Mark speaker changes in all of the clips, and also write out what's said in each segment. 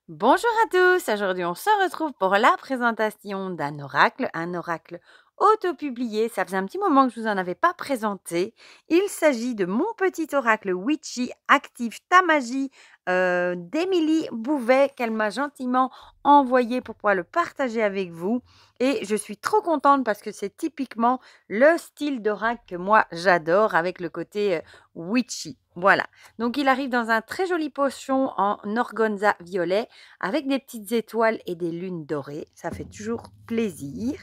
Speaker 1: Bonjour à tous, aujourd'hui on se retrouve pour la présentation un oracle auto-publié. Ça faisait un petit moment que je vous en avais pas présenté. Il s'agit de mon petit oracle Witchy Active ta magie d'Émilie Bouvet qu'elle m'a gentiment envoyé pour pouvoir le partager avec vous. Et je suis trop contente parce que c'est typiquement le style d'oracle que moi j'adore avec le côté witchy. Voilà. Donc il arrive dans un très joli pochon en organza violet avec des petites étoiles et des lunes dorées. Ça fait toujours plaisir.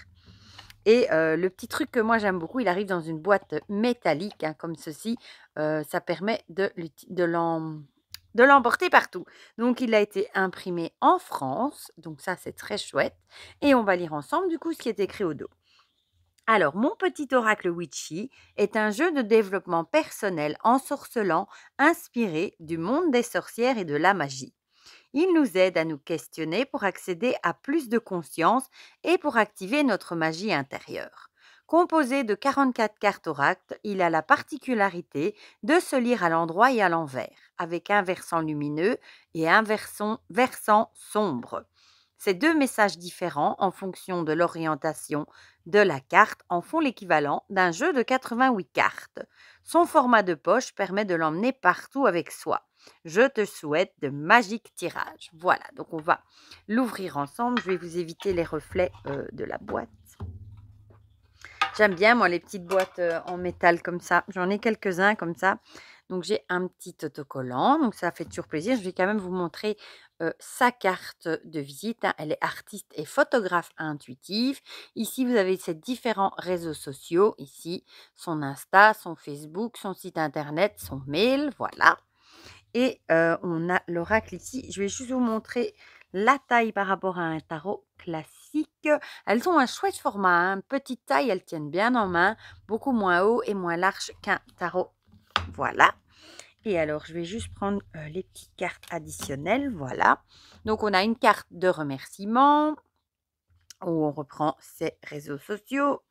Speaker 1: Et le petit truc que moi j'aime beaucoup, il arrive dans une boîte métallique comme ceci. Ça permet de l'emporter partout. Donc il a été imprimé en France. Donc ça c'est très chouette. Et on va lire ensemble du coup ce qui est écrit au dos. Alors, mon petit oracle Witchy est un jeu de développement personnel ensorcelant inspiré du monde des sorcières et de la magie. Il nous aide à nous questionner pour accéder à plus de conscience et pour activer notre magie intérieure. Composé de 44 cartes oracle, il a la particularité de se lire à l'endroit et à l'envers, avec un versant lumineux et un versant sombre. Ces deux messages différents, en fonction de l'orientation de la carte, en font l'équivalent d'un jeu de 88 cartes. Son format de poche permet de l'emmener partout avec soi. Je te souhaite de magiques tirages. Voilà, donc on va l'ouvrir ensemble. Je vais vous éviter les reflets de la boîte. J'aime bien, moi, les petites boîtes en métal comme ça. J'en ai quelques-uns comme ça. Donc, j'ai un petit autocollant. Donc, ça fait toujours plaisir. Je vais quand même vous montrer sa carte de visite. Elle est artiste et photographe intuitive. Ici, vous avez ses différents réseaux sociaux. Ici, son Insta, son Facebook, son site internet, son mail. Voilà. Et on a l'oracle ici. Je vais juste vous montrer la taille par rapport à un tarot classique. Elles ont un chouette format, petite taille, elles tiennent bien en main, beaucoup moins haut et moins large qu'un tarot. Voilà. Et alors, je vais juste prendre les petites cartes additionnelles. Voilà. Donc, on a une carte de remerciement où on reprend ses réseaux sociaux.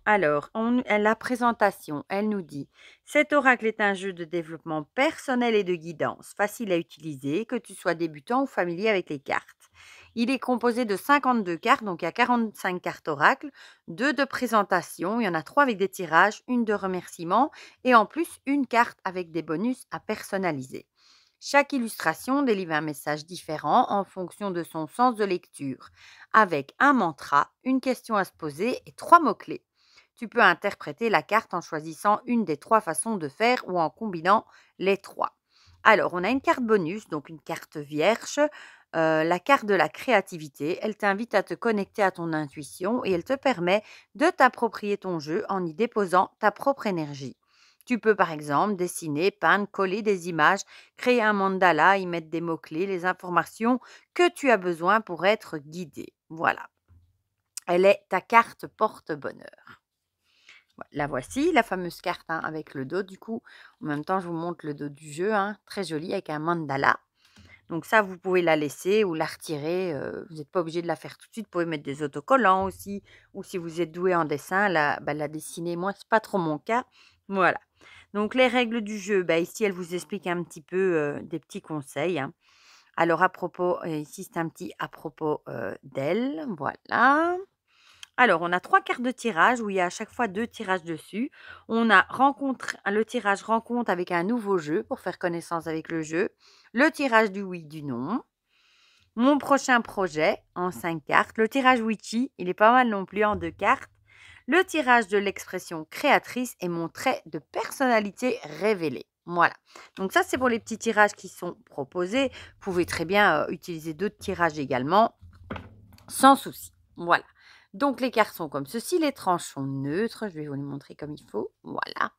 Speaker 1: Alors, la présentation, elle nous dit: cet oracle est un jeu de développement personnel et de guidance, facile à utiliser, que tu sois débutant ou familier avec les cartes. Il est composé de 52 cartes, donc il y a 45 cartes oracle, 2 de présentation, il y en a 3 avec des tirages, une de remerciement et en plus une carte avec des bonus à personnaliser. Chaque illustration délivre un message différent en fonction de son sens de lecture, avec un mantra, une question à se poser et 3 mots-clés. Tu peux interpréter la carte en choisissant une des 3 façons de faire ou en combinant les 3. Alors, on a une carte bonus, donc une carte vierge, la carte de la créativité. Elle t'invite à te connecter à ton intuition et elle te permet de t'approprier ton jeu en y déposant ta propre énergie. Tu peux par exemple dessiner, peindre, coller des images, créer un mandala, y mettre des mots-clés, les informations que tu as besoin pour être guidé. Voilà. Elle est ta carte porte-bonheur. La voici, la fameuse carte avec le dos du coup. En même temps, je vous montre le dos du jeu, très joli avec un mandala. Donc ça, vous pouvez la laisser ou la retirer. Vous n'êtes pas obligé de la faire tout de suite. Vous pouvez mettre des autocollants aussi. Ou si vous êtes doué en dessin, la dessiner. Moi, ce n'est pas trop mon cas. Voilà. Donc les règles du jeu, ici, elle vous explique un petit peu des petits conseils. Alors à propos, ici c'est un petit à propos d'elle. Voilà. Alors, on a 3 cartes de tirage où il y a à chaque fois 2 tirages dessus. On a le tirage rencontre avec un nouveau jeu pour faire connaissance avec le jeu. Le tirage du oui, du non. Mon prochain projet en 5 cartes. Le tirage witchy, il est pas mal non plus en 2 cartes. Le tirage de l'expression créatrice et mon trait de personnalité révélé. Voilà. Donc ça, c'est pour les petits tirages qui sont proposés. Vous pouvez très bien utiliser d'autres tirages également, sans souci. Voilà. Donc, les cartes sont comme ceci. Les tranches sont neutres. Je vais vous les montrer comme il faut. Voilà.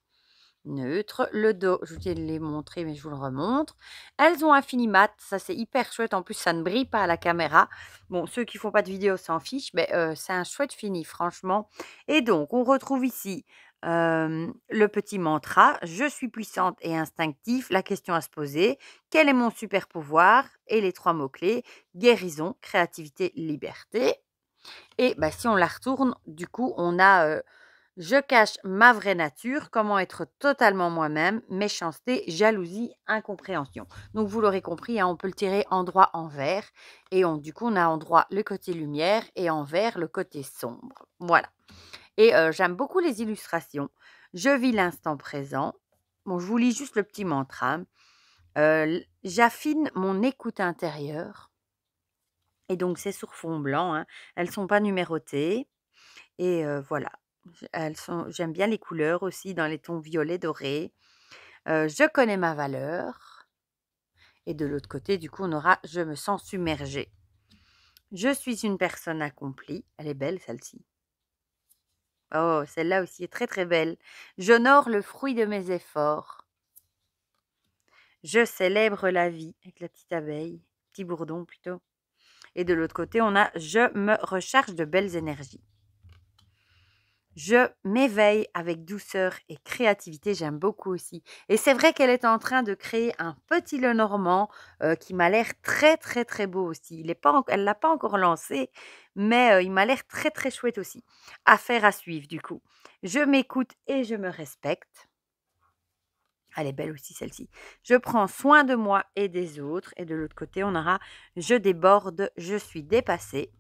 Speaker 1: Neutre. Le dos, je vais les montrer, mais je vous le remontre. Elles ont un fini mat. Ça, c'est hyper chouette. En plus, ça ne brille pas à la caméra. Bon, ceux qui ne font pas de vidéo s'en fichent. Mais c'est un chouette fini, franchement. Et donc, on retrouve ici le petit mantra. Je suis puissante et instinctive. La question à se poser. Quel est mon super pouvoir? Et les 3 mots-clés. Guérison, créativité, liberté. Et si on la retourne, du coup, on a Je cache ma vraie nature, comment être totalement moi-même, méchanceté, jalousie, incompréhension. Donc vous l'aurez compris, hein, on peut le tirer endroit envers et du coup on a endroit le côté lumière et envers le côté sombre. Voilà. Et j'aime beaucoup les illustrations. Je vis l'instant présent. Bon, je vous lis juste le petit mantra. J'affine mon écoute intérieure et donc c'est sur fond blanc, hein. Elles ne sont pas numérotées et voilà. J'aime bien les couleurs aussi dans les tons violets dorés. Je connais ma valeur et de l'autre côté, du coup, on aura je me sens submergée. Je suis une personne accomplie. Elle est belle celle-ci. Oh, celle-là aussi est très, très belle. J'honore le fruit de mes efforts. Je célèbre la vie avec la petite abeille, petit bourdon plutôt. Et de l'autre côté, on a je me recharge de belles énergies. Je m'éveille avec douceur et créativité, j'aime beaucoup aussi. Et c'est vrai qu'elle est en train de créer un petit Lenormand qui m'a l'air très, très, très beau aussi. Elle ne l'a pas encore lancé, mais il m'a l'air très, très chouette aussi. Affaire à suivre du coup. Je m'écoute et je me respecte. Elle est belle aussi celle-ci. Je prends soin de moi et des autres. Et de l'autre côté, on aura je déborde, je suis dépassée.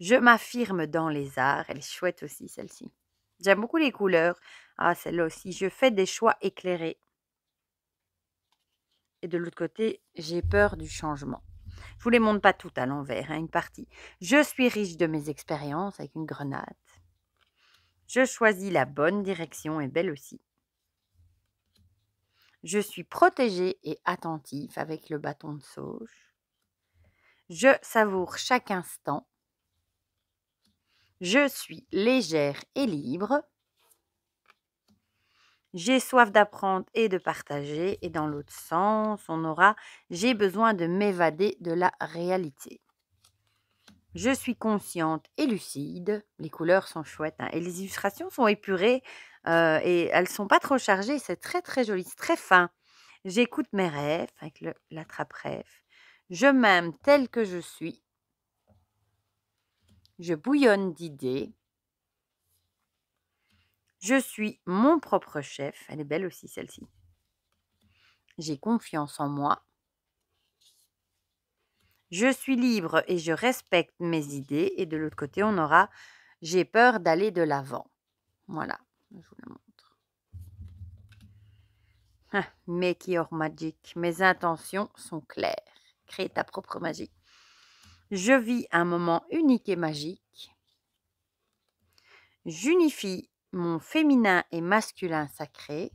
Speaker 1: Je m'affirme dans les arts. Elle est chouette aussi celle-ci. J'aime beaucoup les couleurs. Ah, celle-là aussi. Je fais des choix éclairés. Et de l'autre côté, j'ai peur du changement. Je vous les montre pas toutes à l'envers, hein, une partie. Je suis riche de mes expériences avec une grenade. Je choisis la bonne direction et belle aussi. Je suis protégée et attentive avec le bâton de sauge. Je savoure chaque instant. Je suis légère et libre. J'ai soif d'apprendre et de partager. Et dans l'autre sens, on aura j'ai besoin de m'évader de la réalité. Je suis consciente et lucide. Les couleurs sont chouettes, hein, et les illustrations sont épurées et elles sont pas trop chargées. C'est très très joli, c'est très fin. J'écoute mes rêves avec l'attrape-rêve. Je m'aime tel que je suis. Je bouillonne d'idées. Je suis mon propre chef. Elle est belle aussi celle-ci. J'ai confiance en moi. Je suis libre et je respecte mes idées. Et de l'autre côté, on aura j'ai peur d'aller de l'avant. Voilà, je vous le montre. Make your magic. Mes intentions sont claires. Crée ta propre magie. Je vis un moment unique et magique. J'unifie mon féminin et masculin sacré.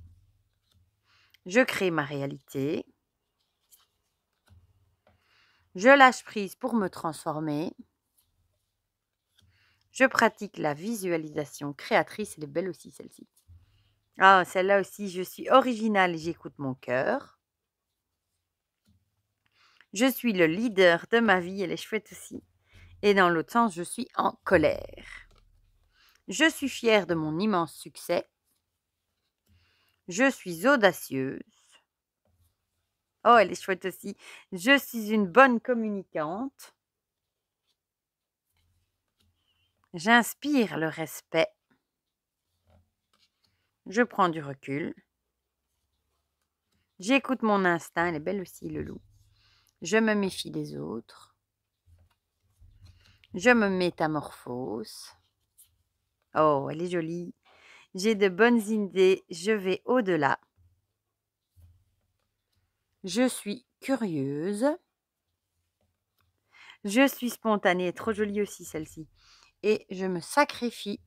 Speaker 1: Je crée ma réalité. Je lâche prise pour me transformer. Je pratique la visualisation créatrice. Elle est belle aussi celle-ci. Ah, celle-là aussi, je suis originale et j'écoute mon cœur. Je suis le leader de ma vie. Elle est chouette aussi. Et dans l'autre sens, je suis en colère. Je suis fière de mon immense succès. Je suis audacieuse. Oh, elle est chouette aussi. Je suis une bonne communicante. J'inspire le respect. Je prends du recul. J'écoute mon instinct. Elle est belle aussi, le loup. Je me méfie des autres. Je me métamorphose. Oh, elle est jolie. J'ai de bonnes idées. Je vais au-delà. Je suis curieuse. Je suis spontanée. Trop jolie aussi celle-ci. Et je me sacrifie.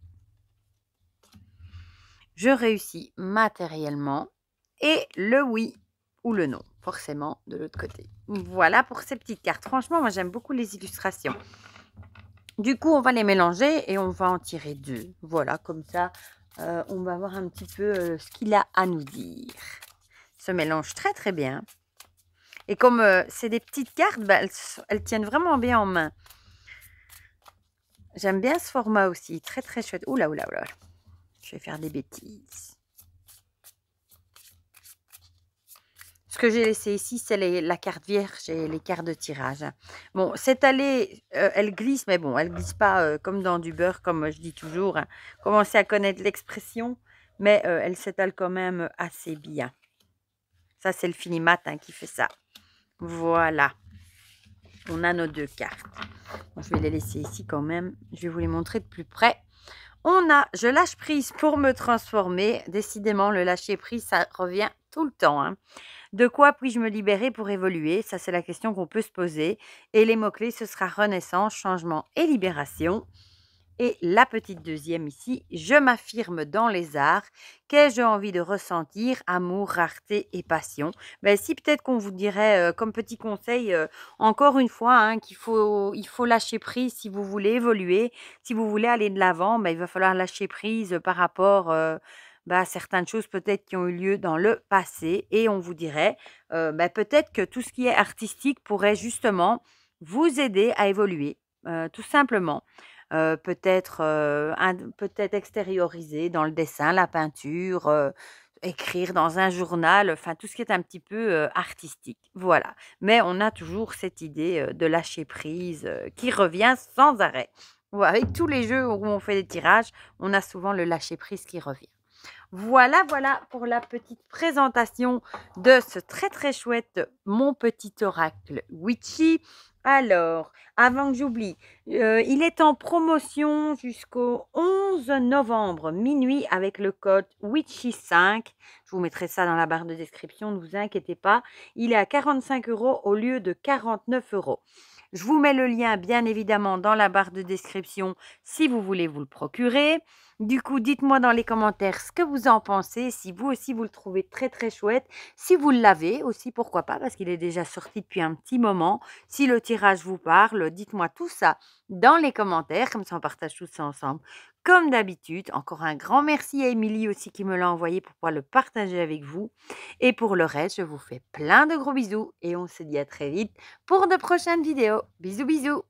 Speaker 1: Je réussis matériellement. Et le oui ou le non, forcément, de l'autre côté. Voilà pour ces petites cartes. Franchement, moi, j'aime beaucoup les illustrations. Du coup, on va les mélanger et on va en tirer 2. Voilà, comme ça, on va voir un petit peu ce qu'il a à nous dire. Se mélange très, très bien. Et comme c'est des petites cartes, bah, elles tiennent vraiment bien en main. J'aime bien ce format aussi. Très, très chouette. Oula, oula, oula. Je vais faire des bêtises. Ce que j'ai laissé ici, c'est la carte vierge et les cartes de tirage. Bon, cette allée, elle glisse, mais bon, elle glisse pas comme dans du beurre, comme je dis toujours, hein. Commencez à connaître l'expression, mais elle s'étale quand même assez bien. Ça, c'est le Finimat hein, qui fait ça. Voilà. On a nos 2 cartes. Bon, je vais les laisser ici quand même. Je vais vous les montrer de plus près. On a, je lâche prise pour me transformer. Décidément, le lâcher prise, ça revient tout le temps, hein. De quoi puis-je me libérer pour évoluer? Ça, c'est la question qu'on peut se poser. Et les mots-clés, ce sera renaissance, changement et libération. Et la petite deuxième ici, je m'affirme dans les arts. Qu'ai-je envie de ressentir? Amour, rareté et passion. Ben, si peut-être qu'on vous dirait comme petit conseil, encore une fois, hein, il faut lâcher prise si vous voulez évoluer. Si vous voulez aller de l'avant, ben, il va falloir lâcher prise par rapport à certaines choses peut-être qui ont eu lieu dans le passé. Et on vous dirait ben, peut-être que tout ce qui est artistique pourrait justement vous aider à évoluer, tout simplement. Peut-être extérioriser dans le dessin, la peinture, écrire dans un journal, enfin tout ce qui est un petit peu, artistique, voilà. Mais on a toujours cette idée, de lâcher prise, qui revient sans arrêt. Ou avec tous les jeux où on fait des tirages, on a souvent le lâcher prise qui revient. Voilà, voilà pour la petite présentation de ce très très chouette Mon Petit Oracle Witchy. Alors, avant que j'oublie, il est en promotion jusqu'au 11 novembre minuit avec le code Witchy5. Je vous mettrai ça dans la barre de description, ne vous inquiétez pas. Il est à 45 € au lieu de 49 €. Je vous mets le lien bien évidemment dans la barre de description si vous voulez vous le procurer. Du coup, dites-moi dans les commentaires ce que vous en pensez, si vous aussi vous le trouvez très très chouette, si vous l'avez aussi, pourquoi pas, parce qu'il est déjà sorti depuis un petit moment. Si le tirage vous parle, dites-moi tout ça dans les commentaires, comme ça on partage tout ça ensemble. Comme d'habitude, encore un grand merci à Émilie aussi qui me l'a envoyé pour pouvoir le partager avec vous. Et pour le reste, je vous fais plein de gros bisous et on se dit à très vite pour de prochaines vidéos. Bisous bisous.